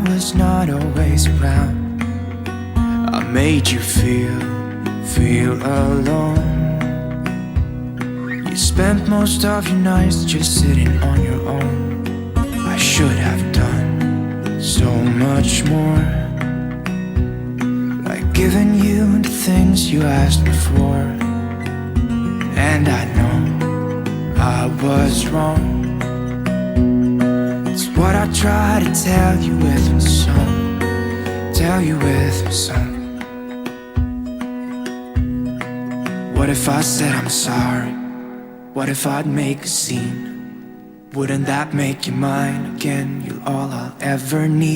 was not always around. I made you feel alone. You spent most of your nights just sitting on your own. I should have done so much more, like giving you the things you asked me for. And I know I was wrong. It's what I try to tell you with my song, tell you with my song. What if I said I'm sorry? What if I'd make a scene? Wouldn't that make you mine again? You're all I'll ever need.